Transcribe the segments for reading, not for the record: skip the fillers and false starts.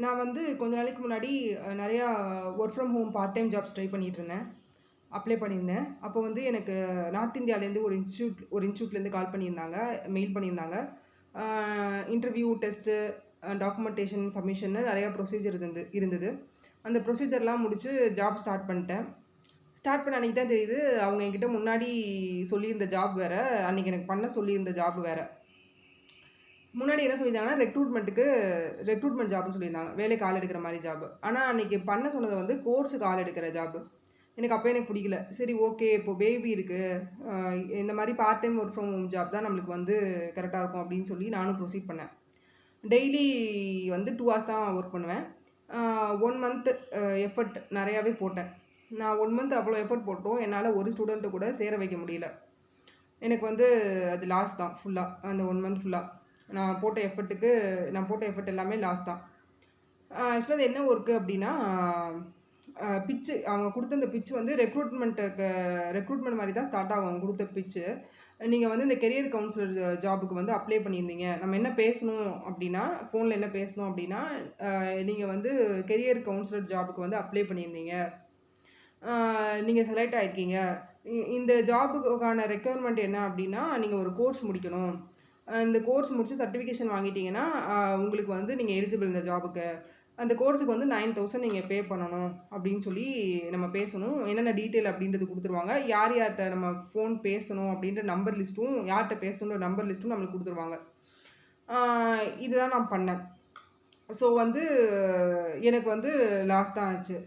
நான் வந்து கொஞ்ச நாளைக்கு முன்னாடி நிறையா work from home part time jobs try பண்ணிகிட்டு இருந்தேன். அப்ளை பண்ணியிருந்தேன். அப்போ வந்து எனக்கு நார்த் இந்தியாவிலேருந்து ஒரு இன்ஸ்டியூட்லேருந்து கால் பண்ணியிருந்தாங்க, மெயில் பண்ணியிருந்தாங்க. இன்டர்வியூ, டெஸ்ட்டு, டாக்குமெண்டேஷன், சப்மிஷன்னு நிறையா ப்ரொசீஜர் இருந்தது. அந்த ப்ரொசீஜர்லாம் முடித்து ஜாப் ஸ்டார்ட் பண்ணிட்டேன். ஸ்டார்ட் பண்ண அன்றைக்கி தான் தெரியுது, அவங்க என்கிட்ட முன்னாடி சொல்லியிருந்த ஜாப் வேறு, அன்றைக்கி எனக்கு பண்ண சொல்லியிருந்த ஜாப் வேறு. முன்னாடி என்ன சொல்லியிருந்தாங்கன்னா ரெக்ரூட்மெண்ட் ஜாப்னு சொல்லியிருந்தாங்க, வேலைக்கு ஆள் எடுக்கிற மாதிரி ஜாப். ஆனால் அன்றைக்கி பண்ண சொன்னது வந்து கோர்ஸுக்கு ஆள் எடுக்கிற ஜாப். எனக்கு பிடிக்கல. சரி, ஓகே, இப்போ பேபி இருக்குது, இந்த மாதிரி part time work from home job தான் நம்மளுக்கு வந்து கரெக்டாக இருக்கும் அப்படின்னு சொல்லி நானும் ப்ரொசீட் பண்ணேன். டெய்லி வந்து 2 hours தான் ஒர்க் பண்ணுவேன். 1 month எஃபர்ட் நிறையாவே போட்டேன். நான் 1 month அவ்வளோ எஃபர்ட் போட்டோம், என்னால் ஒரு ஸ்டூடெண்ட்டு கூட சேர வைக்க முடியல. எனக்கு வந்து அது லாஸ் தான் ஃபுல்லாக. அந்த 1 month ஃபுல்லாக நான் போட்ட எஃபர்ட் எல்லாமே லாஸ் தான். ஆக்சுவலாக அது என்ன ஒர்க்கு அப்படின்னா, பிச்சு அவங்க கொடுத்த அந்த பிச்சு வந்து ரெக்ரூட்மெண்ட் மாதிரி தான் ஸ்டார்ட் ஆகும். அவங்க கொடுத்த பிச்சு, நீங்கள் வந்து இந்த கெரியர் கவுன்சிலர் ஜாபுக்கு வந்து அப்ளை பண்ணியிருந்தீங்க. நம்ம என்ன பேசணும் அப்படின்னா, ஃபோனில் என்ன பேசணும் அப்படின்னா, நீங்கள் வந்து கெரியர் கவுன்சிலர் ஜாபுக்கு வந்து அப்ளை பண்ணியிருந்தீங்க, நீங்கள் செலக்ட் ஆகிருக்கீங்க. இந்த ஜாபுக்கான ரெக்குயர்மெண்ட் என்ன அப்படின்னா, நீங்கள் ஒரு கோர்ஸ் முடிக்கணும். இந்த கோர்ஸ் முடித்து சர்டிஃபிகேஷன் வாங்கிட்டீங்கன்னா உங்களுக்கு வந்து நீங்கள் எலிஜிபிள் இந்த ஜாபுக்கு. அந்த கோர்ஸுக்கு வந்து 9,000 நீங்கள் பே பண்ணணும் அப்படின்னு சொல்லி நம்ம பேசணும். என்னென்ன டீட்டெயில் அப்படின்றது கொடுத்துருவாங்க. யார்கிட்ட நம்ம ஃபோன் பேசணும் அப்படின்ற நம்பர் லிஸ்ட்டும், யார்கிட்ட பேசணுன்ற நம்பர் லிஸ்ட்டும் நம்மளுக்கு கொடுத்துருவாங்க. இதுதான் நான் பண்ணேன். ஸோ வந்து எனக்கு வந்து லாஸ் தான் ஆச்சு.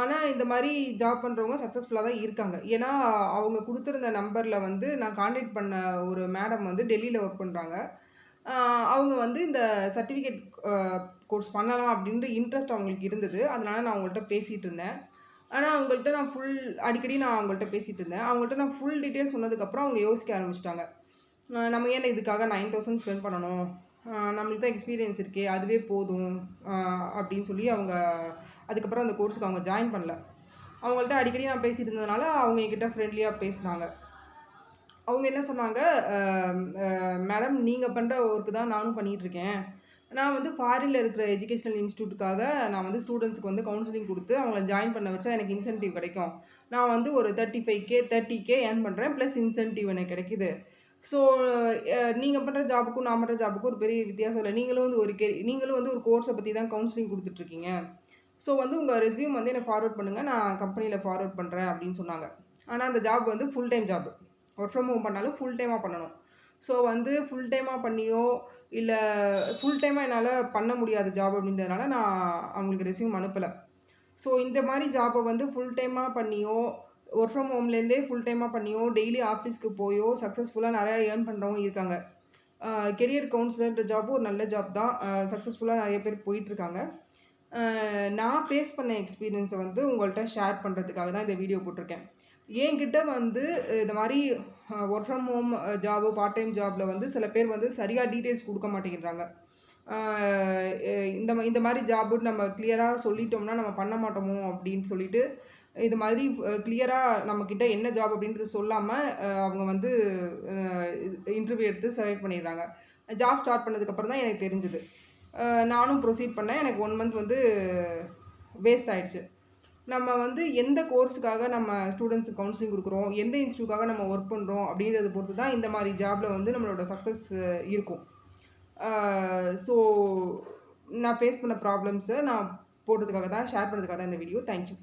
ஆனால் இந்த மாதிரி ஜாப் பண்ணுறவங்க சக்ஸஸ்ஃபுல்லாக தான் இருக்காங்க. ஏன்னா அவங்க கொடுத்துருந்த நம்பரில் வந்து நான் கான்டாக்ட் பண்ண ஒரு மேடம் வந்து டெல்லியில் ஒர்க் பண்ணுறாங்க. அவங்க வந்து இந்த சர்டிஃபிகேட் கோர்ஸ் பண்ணலாம் அப்படின்ற இன்ட்ரெஸ்ட் அவங்களுக்கு இருந்தது. அதனால் நான் அவங்கள்ட்ட பேசிகிட்டு இருந்தேன். ஆனால் அவங்கள்ட்ட நான் அடிக்கடி அவங்கள்ட்ட பேசிகிட்டு இருந்தேன். அவங்கள்ட்ட நான் ஃபுல் டீட்டெயில் சொன்னதுக்கப்புறம் அவங்க யோசிக்க ஆரம்பிச்சிட்டாங்க. நம்ம ஏன் இதுக்காக 9,000 ஸ்பெண்ட் பண்ணணும், நம்மளுக்கு தான் எக்ஸ்பீரியன்ஸ் இருக்கே, அதுவே போதும் அப்படின்னு சொல்லி அவங்க அதுக்கப்புறம் அந்த கோர்ஸுக்கு அவங்க ஜாயின் பண்ணல. அவங்கள்ட்ட அடிக்கடி நான் பேசிகிட்டு இருந்ததுனால அவங்க என்கிட்ட ஃப்ரெண்ட்லியாக பேசினாங்க. அவங்க என்ன சொன்னாங்க, மேடம் நீங்கள் பண்ணுற ஒர்க்கு தான் நானும் பண்ணிகிட்ருக்கேன். நான் வந்து ஃபாரினில் இருக்கிற எஜுகேஷ்னல் இன்ஸ்டியூட்டுக்காக நான் வந்து ஸ்டூடெண்ட்ஸுக்கு வந்து கவுன்சிலிங் கொடுத்து அவங்கள ஜாயின் பண்ண வச்சா எனக்கு இன்சென்டிவ் கிடைக்கும். நான் வந்து ஒரு 30K ஏர்ன் பண்ணுறேன், ப்ளஸ் இன்சென்டிவ் எனக்கு கிடைக்கிது. ஸோ நீங்கள் பண்ணுற ஜாபுக்கும் நான் பண்ணுற ஜாபுக்கும் ஒரு பெரிய வித்தியாசம் இல்லை. நீங்களும் வந்து ஒரு கோர்ஸை பற்றி தான் கவுன்சிலிங் கொடுத்துட்ருக்கீங்க. ஸோ வந்து உங்கள் ரெஸ்யூம் வந்து எனக்கு ஃபார்வர்ட் பண்ணுங்கள், நான் கம்பெனியில் ஃபார்வர்ட் பண்ணுறேன் அப்படின்னு சொன்னாங்க. ஆனால் அந்த ஜாப் வந்து full time job. Work from home பண்ணாலும் ஃபுல் டைமாக பண்ணணும். ஸோ வந்து ஃபுல் டைமாக பண்ணியோ இல்லை ஃபுல் டைமாக என்னால் பண்ண முடியாத ஜாப் அப்படின்றதுனால நான் அவங்களுக்கு ரெஸ்யூம் அனுப்பலை. ஸோ இந்த மாதிரி ஜாப்பை வந்து ஃபுல் டைமாக பண்ணியோ, ஒர்க் ஃப்ரம் ஹோம்லேருந்தே ஃபுல் டைமாக பண்ணியோ, டெய்லி ஆஃபீஸ்க்கு போயோ சக்ஸஸ்ஃபுல்லாக நிறையா ஏர்ன் பண்ணுறவங்க இருக்காங்க. கெரியர் கவுன்சிலர்ன்ற ஜாப்பும் ஒரு நல்ல ஜாப் தான். சக்ஸஸ்ஃபுல்லாக நிறைய பேர் போயிட்டுருக்காங்க. நான் ஃபேஸ் பண்ண எக்ஸ்பீரியன்ஸை வந்து உங்கள்கிட்ட ஷேர் பண்ணுறதுக்காக தான் இந்த வீடியோ போட்டிருக்கேன். என்கிட்ட வந்து இந்த மாதிரி work from home job, part time ஜாபில் வந்து சில பேர் வந்து சரியாக டீட்டெயில்ஸ் கொடுக்க மாட்டேங்கிறாங்க. இந்த மாதிரி ஜாபுன்னு நம்ம கிளியராக சொல்லிட்டோம்னா நம்ம பண்ண மாட்டோமோ அப்படின்னு சொல்லிட்டு, இது மாதிரி கிளியராக நம்மக்கிட்ட என்ன ஜாப் அப்படின்றது சொல்லாமல் அவங்க வந்து இன்டர்வியூ எடுத்து செலக்ட் பண்ணிடுறாங்க. ஜாப் ஸ்டார்ட் பண்ணதுக்கப்புறம் தான் எனக்கு தெரிஞ்சுது. நானும் ப்ரொசீட் பண்ணேன். எனக்கு 1 month வந்து வேஸ்ட் ஆகிடுச்சு. நம்ம வந்து எந்த கோர்ஸுக்காக நம்ம ஸ்டூடெண்ட்ஸுக்கு கவுன்சிலிங் கொடுக்குறோம், எந்த இன்ஸ்டியூட்காக நம்ம ஒர்க் பண்ணுறோம் அப்படின்றத பொறுத்து தான் இந்த மாதிரி ஜாபில் வந்து நம்மளோட சக்ஸஸ் இருக்கும். ஸோ நான் ஃபேஸ் பண்ண ப்ராப்ளம்ஸை நான் ஷேர் பண்ணுறதுக்காக தான் இந்த வீடியோ. தேங்க்யூ.